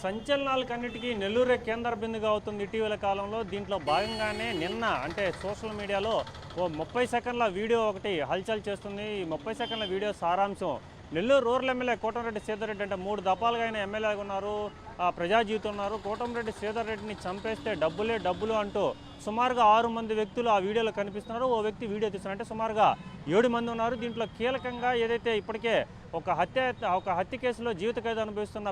సంచలనాలకన్నిటికీ నెల్లూరే కేంద్ర బిందుగా అవుతుంది ఇటీవల కాలంలో. దీంట్లో భాగంగానే నిన్న అంటే సోషల్ మీడియాలో ఓ 30 సెకండ్ల వీడియో ఒకటి హల్చల్ చేస్తుంది. ఈ 30 సెకండ్ల వీడియో సారాంశం, నెల్లూరు రూరల్ ఎమ్మెల్యే కోటంరెడ్డి శ్రీధర్ రెడ్డి అంటే 3 దఫాలుగా ఆయన ఎమ్మెల్యేగా ఉన్నారు, ప్రజా జీవితం ఉన్నారు. కోటంరెడ్డి శ్రీధర్ రెడ్డిని చంపేస్తే డబ్బులే డబ్బులు అంటూ సుమారుగా 6 మంది వ్యక్తులు ఆ వీడియోలో కనిపిస్తున్నారు. ఓ వ్యక్తి వీడియో తీస్తున్నారు. అంటే సుమారుగా 7 మంది ఉన్నారు. దీంట్లో కీలకంగా ఏదైతే ఇప్పటికే ఒక హత్య కేసులో జీవిత ఖైదు అనుభవిస్తున్న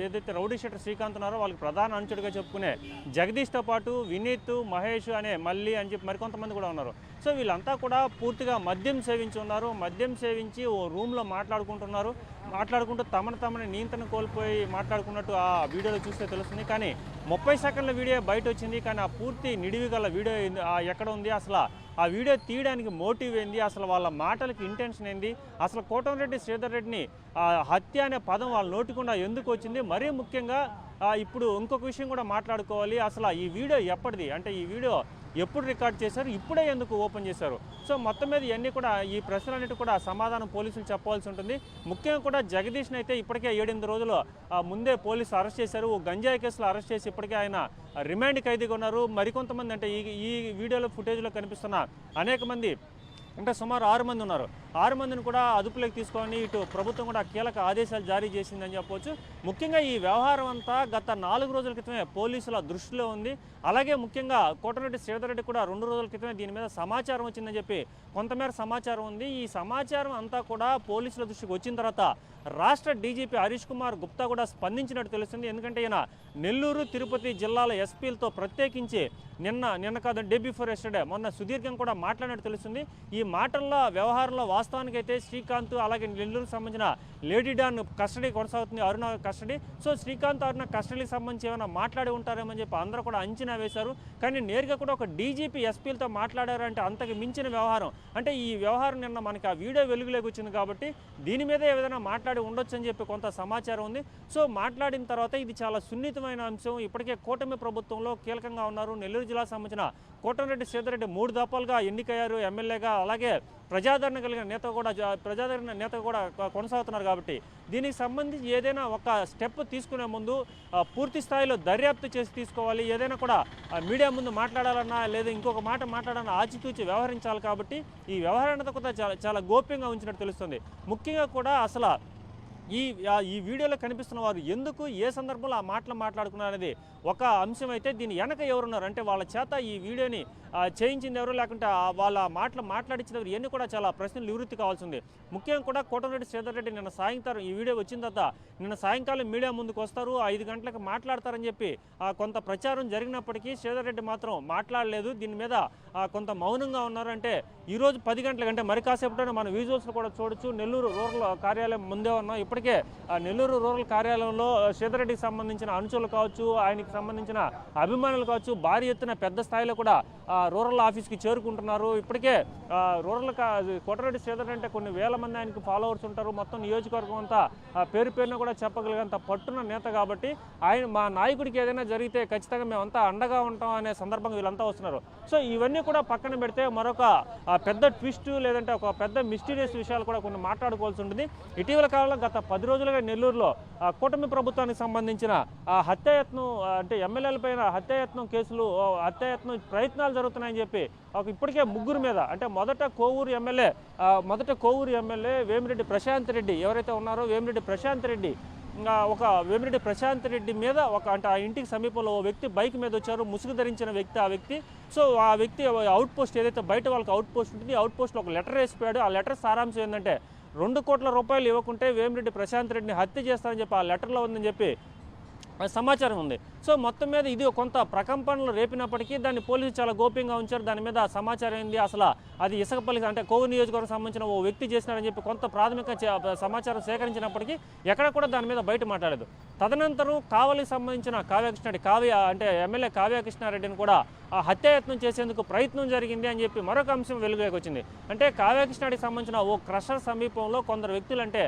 ఏదైతే రౌడీ షీటర్ శ్రీకాంత్ ఉన్నారో వాళ్ళకి ప్రధాన అంచుడిగా చెప్పుకునే జగదీష్తో పాటు వినీత్, మహేష్ అనే మల్లి అని చెప్పి మరికొంతమంది కూడా ఉన్నారు. సో వీళ్ళంతా కూడా పూర్తిగా మద్యం సేవించి ఉన్నారు. మద్యం సేవించి ఓ రూమ్లో మాట్లాడుకుంటూ తమని నియంత్రణ కోల్పోయి మాట్లాడుకున్నట్టు ఆ వీడియోలో చూస్తే తెలుస్తుంది. కానీ 30 సెకండ్ల వీడియో బయట వచ్చింది. కానీ ఆ పూర్తి నిడివి గల వీడియో ఎక్కడ ఉంది, అసలు ఆ వీడియో తీయడానికి మోటివ్ ఏంది, అసలు వాళ్ళ మాటలకి ఇంటెన్షన్ ఏంది, అసలు కోటంరెడ్డి శ్రీధర్ రెడ్డిని హత్య అనే పదం వాళ్ళ నోటికుండా ఎందుకు వచ్చింది, మరీ ముఖ్యంగా ఇప్పుడు ఇంకొక విషయం కూడా మాట్లాడుకోవాలి. అసలు ఈ వీడియో ఎప్పటిది, అంటే ఈ వీడియో ఎప్పుడు రికార్డ్ చేశారు, ఇప్పుడే ఎందుకు ఓపెన్ చేశారు. సో మొత్తం మీద ఇవన్నీ కూడా ఈ ప్రశ్నలన్నిటి కూడా సమాధానం పోలీసులు చెప్పాల్సి ఉంటుంది. ముఖ్యంగా కూడా జగదీష్ని అయితే ఇప్పటికే 7-8 రోజులు ముందే పోలీసులు అరెస్ట్ చేశారు. గంజాయి కేసులో అరెస్ట్ చేసి ఇప్పటికే ఆయన రిమాండ్ ఖైదీగా ఉన్నారు. మరికొంతమంది అంటే ఈ వీడియోలో ఫుటేజ్లో కనిపిస్తున్న అనేక మంది అంటే సుమారు 6 మంది ఉన్నారు. 6 మందిని కూడా అదుపులోకి తీసుకొని ఇటు ప్రభుత్వం కూడా కీలక ఆదేశాలు జారీ చేసిందని చెప్పవచ్చు. ముఖ్యంగా ఈ వ్యవహారం అంతా గత 4 రోజుల క్రితమే పోలీసుల దృష్టిలో ఉంది. అలాగే ముఖ్యంగా కోటంరెడ్డి శ్రీధర్ రెడ్డి కూడా 2 రోజుల క్రితమే దీని మీద సమాచారం వచ్చిందని చెప్పి కొంతమేర సమాచారం ఉంది. ఈ సమాచారం అంతా కూడా పోలీసుల దృష్టికి వచ్చిన తర్వాత రాష్ట్ర డీజీపీ హరీష్ కుమార్ గుప్తా కూడా స్పందించినట్టు తెలుస్తుంది. ఎందుకంటే ఈయన నెల్లూరు, తిరుపతి జిల్లాల ఎస్పీలతో ప్రత్యేకించి నిన్న కాదు డే బిఫోర్ ఎస్టర్డే మొన్న సుదీర్ఘం కూడా మాట్లాడినట్టు తెలుస్తుంది. ఈ మాటల్లో వ్యవహారంలో వాస్తవానికైతే శ్రీకాంత్ అలాగే నెల్లూరుకు సంబంధించిన లేడీ డాన్ కస్టడీ కొనసాగుతుంది, అరుణ కస్టడీ. సో శ్రీకాంత్, అరుణ కస్టడీకి సంబంధించి ఏమైనా మాట్లాడి ఉంటారేమని చెప్పి అందరూ కూడా అంచనా వేశారు. కానీ నేరుగా కూడా ఒక డీజీపీ ఎస్పీలతో మాట్లాడారంటే అంతకు మించిన వ్యవహారం. అంటే ఈ వ్యవహారం నిన్న మనకి ఆ వీడియో వెలుగులోకి వచ్చింది కాబట్టి దీని మీద ఏదైనా మాట్లాడి ఉండొచ్చు అని చెప్పి కొంత సమాచారం ఉంది. సో మాట్లాడిన తర్వాత ఇది చాలా సున్నితమైన అంశం. ఇప్పటికే కూటమి ప్రభుత్వంలో కీలకంగా ఉన్నారు. నెల్లూరు జిల్లాకు సంబంధించిన కోటంరెడ్డి శ్రీధర్ రెడ్డి 3 దఫాలుగా ఎన్నికయ్యారు ఎమ్మెల్యేగా. అలాగే ప్రజాదరణ కలిగిన నేత కూడా కొనసాగుతున్నారు. కాబట్టి దీనికి సంబంధించి ఏదైనా ఒక స్టెప్ తీసుకునే ముందు పూర్తి స్థాయిలో దర్యాప్తు చేసి తీసుకోవాలి. ఏదైనా కూడా మీడియా ముందు మాట్లాడాలన్నా లేదా ఇంకొక మాట మాట్లాడాలన్నా ఆచితూచి వ్యవహరించాలి. కాబట్టి ఈ వ్యవహారాన్ని కూడా చాలా గోప్యంగా ఉంచినట్టు తెలుస్తుంది. ముఖ్యంగా కూడా అసలు ఈ వీడియోలో కనిపిస్తున్న వారు ఎందుకు, ఏ సందర్భంలో ఆ మాటలు మాట్లాడుకున్నారు అనేది ఒక అంశం అయితే, దీని వెనక ఎవరున్నారు అంటే వాళ్ళ చేత ఈ వీడియోని చేయించింది ఎవరు, లేకుంటే వాళ్ళ మాటలు మాట్లాడించిన ఎవరు, ఇవన్నీ కూడా చాలా ప్రశ్నలు నివృత్తి కావాల్సింది. ముఖ్యంగా కూడా కోటంరెడ్డి శ్రీధర్ రెడ్డి నిన్న సాయంత్రం ఈ వీడియో వచ్చిన తర్వాత నిన్న సాయంకాలం మీడియా ముందుకు వస్తారు, 5 గంటలకు మాట్లాడతారని చెప్పి కొంత ప్రచారం జరిగినప్పటికీ శ్రీధర్ రెడ్డి మాత్రం మాట్లాడలేదు. దీని మీద కొంత మౌనంగా ఉన్నారు. అంటే ఈరోజు 10 గంటలకు అంటే మరి కాసేపట్లోనే మన విజువల్స్లో కూడా చూడొచ్చు. నెల్లూరు రూరల్ కార్యాలయం ముందే ఉన్నాం. ఇప్పటికే నెల్లూరు రూరల్ కార్యాలయంలో శ్రీధర్ రెడ్డికి సంబంధించిన అనుచరులు కావచ్చు, ఆయనకి సంబంధించిన అభిమానులు కావచ్చు, భారీ ఎత్తున పెద్ద స్థాయిలో కూడా రూరల్ ఆఫీస్కి చేరుకుంటున్నారు. ఇప్పటికే కోటంరెడ్డి శ్రీధర్ అంటే కొన్ని వేల మంది ఆయనకు ఫాలోవర్స్ ఉంటారు. మొత్తం నియోజకవర్గం అంతా పేరున కూడా చెప్పగలిగేంత పట్టున్న నేత. కాబట్టి మా నాయకుడికి ఏదైనా జరిగితే ఖచ్చితంగా మేమంతా అండగా ఉంటాం అనే సందర్భంగా వీళ్ళంతా వస్తున్నారు. సో ఇవన్నీ కూడా పక్కన పెడితే మరొక పెద్ద ట్విస్ట్ లేదంటే ఒక పెద్ద మిస్టీరియస్ విషయాలు కూడా కొన్ని మాట్లాడుకోవాల్సి ఉంటుంది. ఇటీవల కాలంలో గత 10 రోజులుగా నెల్లూరులో కూటమి ప్రభుత్వానికి సంబంధించిన హత్యాయత్నం అంటే ఎమ్మెల్యేల పైన హత్యాయత్నం కేసులు, హత్యాయత్నం ప్రయత్నాలు జరుగుతున్నాయని చెప్పి ఇప్పటికే 3 మీద అంటే మొదట కోవూరు ఎమ్మెల్యే వేమిరెడ్డి ప్రశాంత్ రెడ్డి ఎవరైతే ఉన్నారో వేమిరెడ్డి ప్రశాంత్ రెడ్డి మీద అంటే ఆ ఇంటికి సమీపంలో ఓ వ్యక్తి బైక్ మీద వచ్చారు, ముసుగు ధరించిన వ్యక్తి. ఆ వ్యక్తి అవుట్ పోస్ట్ ఏదైతే బయట వాళ్ళకి అవుట్ పోస్ట్ ఉంటుంది, అవుట్ పోస్ట్లో ఒక లెటర్ వేసిపోయాడు. ఆ లెటర్ సారాంశం ఏంటంటే 2 కోట్ల రూపాయలు ఇవ్వకుంటే వేమిరెడ్డి ప్రశాంత్ రెడ్డిని హత్య చేస్తారని చెప్పి ఆ లెటర్లో ఉందని చెప్పి సమాచారం ఉంది. సో మొత్తం మీద ఇది కొంత ప్రకంపనలు రేపినప్పటికీ దాన్ని పోలీసులు చాలా గోప్యంగా ఉంచారు. దాని మీద సమాచారం ఏంది, అసలు అది ఇసుకపల్లి అంటే కోవూరు నియోజకవర్గం సంబంధించిన ఓ వ్యక్తి చేసినారని చెప్పి కొంత ప్రాథమిక సమాచారం సేకరించినప్పటికీ ఎక్కడ కూడా దాని మీద బయట మాట్లాడలేదు. తదనంతరం కావలికి సంబంధించిన ఎమ్మెల్యే కావ్యకృష్ణారెడ్డిని కూడా హత్యాయత్నం చేసేందుకు ప్రయత్నం జరిగింది అని చెప్పి మరొక అంశం వెలుగులోకి వచ్చింది. అంటే కావ్యకృష్ణారెడ్డికి సంబంధించిన ఓ క్రషర్ సమీపంలో కొందరు వ్యక్తులు అంటే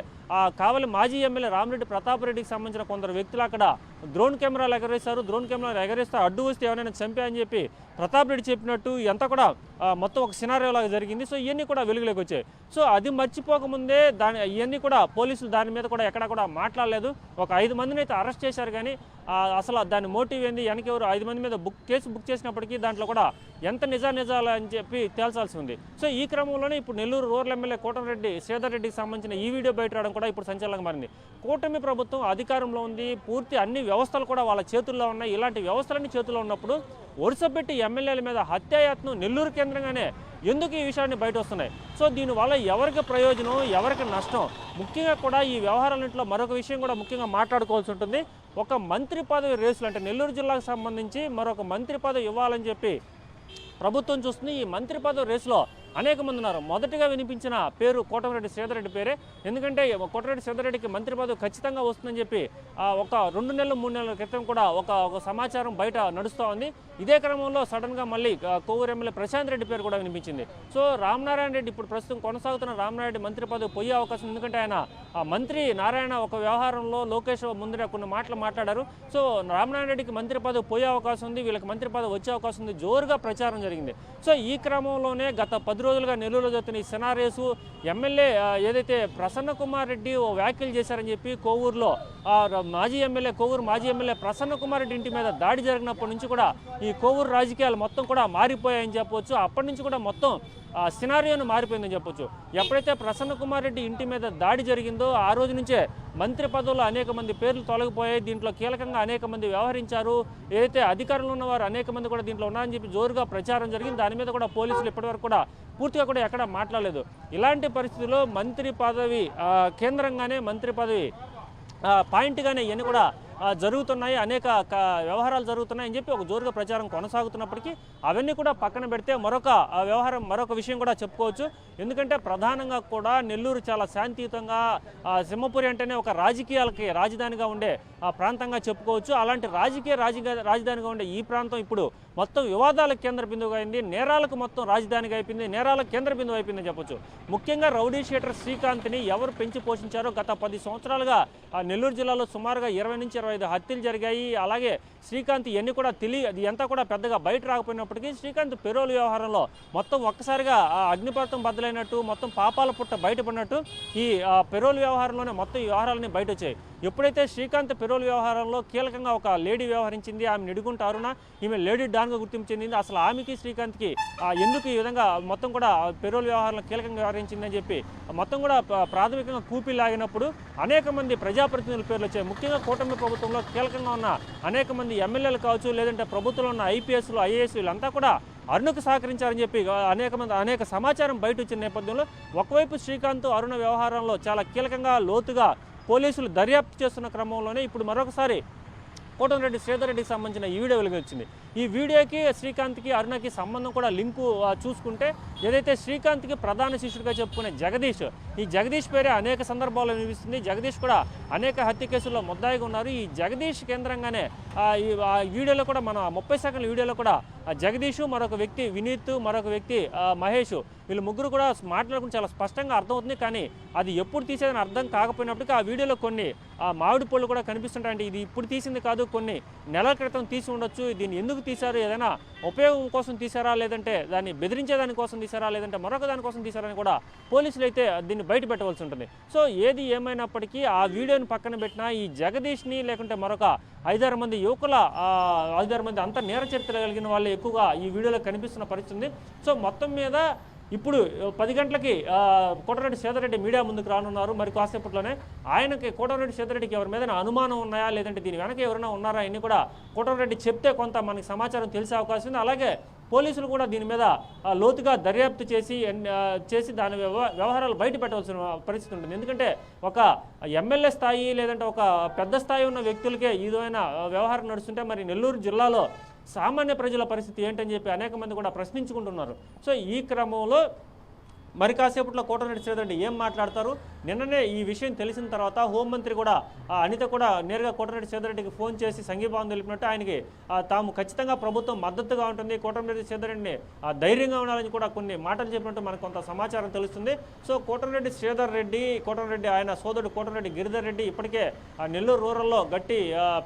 కావలి మాజీ ఎమ్మెల్యే రామిరెడ్డి ప్రతాప్ రెడ్డికి సంబంధించిన కొందరు వ్యక్తులు అక్కడ డ్రోన్ కెమెరాలు ఎగరేస్తారు. డ్రోన్ కెమెరాలు ఎగరేస్తే అడ్డు వస్తే ఎవరైనా చంపా అని చెప్పి ప్రతాప్ రెడ్డి చెప్పినట్టు ఎంత కూడా మొత్తం ఒక సినారియో లాగా జరిగింది. సో ఇవన్నీ కూడా వెలుగులోకి వచ్చాయి. సో అది మర్చిపోకముందే ఇవన్నీ కూడా పోలీసులు దాని మీద కూడా ఎక్కడా కూడా మాట్లాడలేదు. ఒక 5 మందిని అయితే అరెస్ట్ చేశారు, కానీ అసలు దాని మోటివ్ ఏంది, వెనకెవరు 5 మంది మీద కేసు బుక్ చేసినప్పటికీ దాంట్లో కూడా ఎంత నిజాలు అని చెప్పి తేల్చాల్సి ఉంది. సో ఈ క్రమంలోనే ఇప్పుడు నెల్లూరు రూరల్ ఎమ్మెల్యే కోటమిరెడ్డి శ్రీధర్ రెడ్డికి సంబంధించిన ఈ వీడియో బయట రావడం కూడా ఇప్పుడు సంచలనంగా మారింది. కూటమి ప్రభుత్వం అధికారంలో ఉంది, పూర్తి అన్ని వ్యవస్థలు కూడా వాళ్ళ చేతుల్లో ఉన్నాయి. ఇలాంటి వ్యవస్థలన్నీ చేతుల్లో ఉన్నప్పుడు వరుసపెట్టి ఎమ్మెల్యేల మీద హత్యాయత్నం నెల్లూరు కేంద్రంగానే ఎందుకు ఈ విషయాన్ని బయట వస్తున్నాయి? సో దీనివల్ల ఎవరికి ప్రయోజనం, ఎవరికి నష్టం? ముఖ్యంగా కూడా ఈ వ్యవహారాలన్నింటిలో మరొక విషయం కూడా ముఖ్యంగా మాట్లాడుకోవాల్సి ఉంటుంది. ఒక మంత్రి పదవి రేసులు, అంటే నెల్లూరు జిల్లాకు సంబంధించి మరొక మంత్రి పదవి ఇవ్వాలని చెప్పి ప్రభుత్వం చూస్తుంది. ఈ మంత్రి పదవి రేసులో అనేక మంది ఉన్నారు. మొదటిగా వినిపించిన పేరు కోటమిరెడ్డి శ్రీధర్ రెడ్డి పేరే. ఎందుకంటే కోటమిరెడ్డి శ్రీధర్ రెడ్డికి మంత్రి పదవి ఖచ్చితంగా వస్తుందని చెప్పి ఒక 2 నెలలు 3 నెలల క్రితం కూడా ఒక సమాచారం బయట నడుస్తూ ఉంది. ఇదే క్రమంలో సడన్గా మళ్ళీ కొవ్వూరు ఎమ్మెల్యే ప్రశాంత్ రెడ్డి పేరు కూడా వినిపించింది. సో రామనారాయణ రెడ్డి, ఇప్పుడు ప్రస్తుతం కొనసాగుతున్న రామనారాయణ రెడ్డి మంత్రి పదవి పోయే అవకాశం, ఎందుకంటే ఆయన మంత్రి నారాయణ ఒక వ్యవహారంలో లోకేష్ ముందర కొన్ని మాటలు మాట్లాడారు. సో రామనారాయణ రెడ్డికి మంత్రి పదవి పోయే అవకాశం ఉంది, వీళ్ళకి మంత్రి పదవి వచ్చే అవకాశం ఉంది, జోరుగా ప్రచారం జరిగింది. సో ఈ క్రమంలోనే గత 10 రోజులుగా నెల్లూరులో జరుగుతున్న ఈ సినారేసు ఎమ్మెల్యే ఏదైతే ప్రసన్న కుమార్ రెడ్డి వ్యాఖ్యలు చేశారని చెప్పి కొవ్వూరులో కొవ్వూరు మాజీ ఎమ్మెల్యే ప్రసన్న కుమార్ రెడ్డి ఇంటి మీద దాడి జరిగినప్పటి నుంచి కూడా ఈ కొవ్వూరు రాజకీయాలు మొత్తం కూడా మారిపోయాయని చెప్పవచ్చు. అప్పటి నుంచి కూడా మొత్తం సినారియోను మారిపోయిందని చెప్పొచ్చు. ఎప్పుడైతే ప్రసన్న కుమార్ రెడ్డి ఇంటి మీద దాడి జరిగిందో ఆ రోజు నుంచే మంత్రి పదవుల్లో అనేక మంది పేర్లు తొలగిపోయాయి. దీంట్లో కీలకంగా అనేక మంది వ్యవహరించారు. ఏదైతే అధికారంలో ఉన్నవారు అనేక మంది కూడా దీంట్లో ఉన్నారని చెప్పి జోరుగా ప్రచారం జరిగింది. దాని మీద కూడా పోలీసులు ఇప్పటివరకు కూడా పూర్తిగా కూడా ఎక్కడ మాట్లాడలేదు. ఇలాంటి పరిస్థితుల్లో మంత్రి పదవి కేంద్రంగానే, మంత్రి పదవి పాయింట్గానే ఇవన్నీ కూడా జరుగుతున్నాయి, అనేక వ్యవహారాలు జరుగుతున్నాయని చెప్పి ఒక జోరుగా ప్రచారం కొనసాగుతున్నప్పటికీ అవన్నీ కూడా పక్కన పెడితే మరొక విషయం కూడా చెప్పుకోవచ్చు. ఎందుకంటే ప్రధానంగా కూడా నెల్లూరు చాలా శాంతియుతంగా, సింహపురి అంటేనే ఒక రాజకీయాలకి రాజధానిగా ఉండే ప్రాంతంగా చెప్పుకోవచ్చు. అలాంటి రాజధానిగా ఉండే ఈ ప్రాంతం ఇప్పుడు మొత్తం వివాదాలకు కేంద్ర బిందువుగా అయింది, నేరాలకు మొత్తం రాజధానిగా అయిపోయింది, నేరాలకు కేంద్ర బిందువు అయిపోయిందని చెప్పొచ్చు. ముఖ్యంగా రౌడీ షీటర్ శ్రీకాంత్ని ఎవరు పెంచి పోషించారో గత 10 సంవత్సరాలుగా నెల్లూరు జిల్లాలో సుమారుగా 20 నుంచి 25 హత్యలు జరిగాయి. అలాగే శ్రీకాంత్ ఇవన్నీ కూడా అది అంతా కూడా పెద్దగా బయట రాకపోయినప్పటికీ శ్రీకాంత్ పెరోల్ వ్యవహారంలో మొత్తం ఒక్కసారిగా అగ్నిపర్వతం బద్దలైనట్టు, మొత్తం పాపాల పుట్ట బయటపడినట్టు ఈ పెరోల్ వ్యవహారంలోనే మొత్తం ఈ వ్యవహారాలన్నీ బయట వచ్చాయి. ఎప్పుడైతే శ్రీకాంత్ పెరోల్ వ్యవహారంలో కీలకంగా ఒక లేడీ వ్యవహరించింది, ఆమె నిడుగుంట అరుణ, ఈమె లేడీ డాన్గా గుర్తింపు చెందింది. అసలు ఆమెకి శ్రీకాంత్కి ఎందుకు ఈ విధంగా మొత్తం కూడా పెరోల్ వ్యవహారంలో కీలకంగా వ్యవహరించిందని చెప్పి మొత్తం కూడా ప్రాథమికంగా కూపిలాగినప్పుడు అనేక మంది ప్రజాప్రతినిధుల పేర్లు వచ్చాయి. ముఖ్యంగా కూటమి ప్రభుత్వంలో కీలకంగా ఉన్న అనేక మంది ఎమ్మెల్యేలు కావచ్చు, లేదంటే ప్రభుత్వంలో ఉన్న ఐపీఎస్లు, ఐఏఎస్ వీళ్ళంతా కూడా అరుణకు సహకరించారని చెప్పి అనేక సమాచారం బయట వచ్చిన నేపథ్యంలో ఒకవైపు శ్రీకాంత్ అరుణ వ్యవహారంలో చాలా కీలకంగా లోతుగా పోలీసులు దర్యాప్తు చేస్తున్న క్రమంలోనే ఇప్పుడు మరొకసారి కోటమిరెడ్డి శ్రీధర్ రెడ్డికి సంబంధించిన ఈ వీడియో వెలుగు వచ్చింది. ఈ వీడియోకి శ్రీకాంత్కి అరుణకి సంబంధం కూడా లింకు చూసుకుంటే ఏదైతే శ్రీకాంత్కి ప్రధాన శిష్యుడిగా చెప్పుకునే ఈ జగదీష్ పేరే అనేక సందర్భాల్లో వినిపిస్తుంది. జగదీష్ కూడా అనేక హత్య కేసుల్లో ముద్దాయిగా ఉన్నారు. ఈ జగదీష్ కేంద్రంగానే ఈ వీడియోలో కూడా మన 30 సెకండ్ల వీడియోలో కూడా జగదీష్, మరొక వ్యక్తి వినీత్, మరొక వ్యక్తి మహేష్, వీళ్ళు ముగ్గురు కూడా మాట్లాడుకుని చాలా స్పష్టంగా అర్థమవుతుంది. కానీ అది ఎప్పుడు తీసేదని అర్థం కాకపోయినప్పటికీ ఆ వీడియోలో కొన్ని మామిడి పళ్ళు కూడా కనిపిస్తుంటాయంటే ఇది ఇప్పుడు తీసింది కాదు, కొన్ని నెలల క్రితం తీసి ఉండొచ్చు. దీన్ని ఎందుకు తీశారు, ఏదైనా ఉపయోగం కోసం తీశారా, లేదంటే దాన్ని బెదిరించే దానికోసం తీశారా, లేదంటే మరొక దానికోసం తీశారని కూడా పోలీసులు అయితే దీన్ని బయట పెట్టవలసి ఉంటుంది. సో ఏది ఏమైనప్పటికీ ఆ వీడియోని పక్కన పెట్టినా ఈ జగదీష్ని, లేకుంటే మరొక 5-6 మంది యువకుల 5-6 మంది అంత నేర చరిత్ర కలిగిన వాళ్ళు ఎక్కువగా ఈ వీడియోలో కనిపిస్తున్న పరిస్థితి ఉంది. సో మొత్తం మీద ఇప్పుడు 10 గంటలకి కోటమిరెడ్డి శ్రీధర్ రెడ్డి మీడియా ముందుకు రానున్నారు. మరి కాసేపట్లోనే ఆయనకి కోటమిరెడ్డి శ్రీధర్ రెడ్డికి ఎవరి మీద అనుమానం ఉన్నాయా, లేదంటే దీని వెనక ఎవరైనా ఉన్నారా, ఇన్ని కూడా కోటమిరెడ్డి చెప్తే కొంత మనకి సమాచారం తెలిసే అవకాశం ఉంది. అలాగే పోలీసులు కూడా దీని మీద లోతుగా దర్యాప్తు చేసి దాని వ్యవహారాలు బయట పెట్టవలసిన పరిస్థితి ఉంటుంది. ఎందుకంటే ఒక ఎమ్మెల్యే స్థాయి, లేదంటే ఒక పెద్ద స్థాయి ఉన్న వ్యక్తులకే ఈ విధమైన వ్యవహారం నడుస్తుంటే మరి నెల్లూరు జిల్లాలో సామాన్య ప్రజల పరిస్థితి ఏంటని చెప్పి అనేక మంది కూడా ప్రశ్నించుకుంటున్నారు. సో ఈ క్రమంలో మరి కాసేపట్లో కోటమిరెడ్డి శ్రీధర్ రెడ్డి ఏం మాట్లాడతారు, నిన్ననే ఈ విషయం తెలిసిన తర్వాత హోంమంత్రి కూడా అనిత కూడా నేరుగా కోటమిరెడ్డి శ్రీధర్రెడ్డికి ఫోన్ చేసి సంఘీభావం తెలిపినట్టు ఆయనకి తాము ఖచ్చితంగా ప్రభుత్వం మద్దతుగా ఉంటుంది, కోటమిరెడ్డి శ్రీధర్రెడ్డిని ధైర్యంగా ఉండాలని కూడా కొన్ని మాటలు చెప్పినట్టు మనకు కొంత సమాచారం తెలుస్తుంది. సో కోటమిరెడ్డి శ్రీధర్రెడ్డి, కోటమిరెడ్డి ఆయన సోదరుడు కోటమిరెడ్డి గిరిధర్ రెడ్డి ఇప్పటికే నెల్లూరు రూరల్లో గట్టి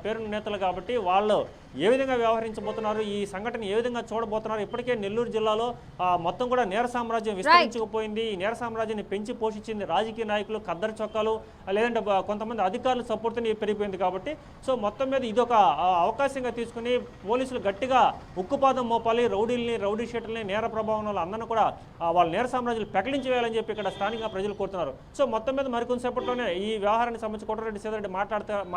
పేరున్న నేతలు కాబట్టి వాళ్ళు ఏ విధంగా వ్యవహరించబోతున్నారు, ఈ సంఘటన ఏ విధంగా చూడబోతున్నారు. ఇప్పటికే నెల్లూరు జిల్లాలో మొత్తం కూడా నేర సామ్రాజ్యం విస్తరించుకుపోయింది. ఈ నేర సామ్రాజ్యాన్ని పెంచి పోషించింది రాజకీయ నాయకులు, ఖద్దరు చొక్కాలు, లేదంటే కొంతమంది అధికారుల సపోర్ట్తో పెరిగిపోయింది కాబట్టి సో మొత్తం మీద ఇదొక అవకాశంగా తీసుకుని పోలీసులు గట్టిగా ఉక్కుపాదం మోపాలి, రౌడీ షీటర్ని, నేర ప్రభావం వల్ల అందరినీ కూడా వాళ్ళ నేర సామ్రాజ్యాలు పెకలించి వేయాలని చెప్పి ఇక్కడ స్థానికంగా ప్రజలు కోరుతున్నారు. సో మొత్తం మీద మరికొంతసేపట్లోనే ఈ వ్యవహారానికి సంబంధించి కోటమిరెడ్డి శ్రీధర్రెడ్డి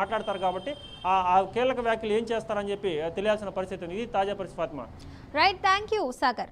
మాట్లాడతారు కాబట్టి ఆ కీలక వ్యాఖ్యలు ఏం చేస్తారని చెప్పి తెలియాల్సిన పరిస్థితి ఉంది. ఇది తాజా పరిస్థితి. Fatima. Right, thank you Sagar.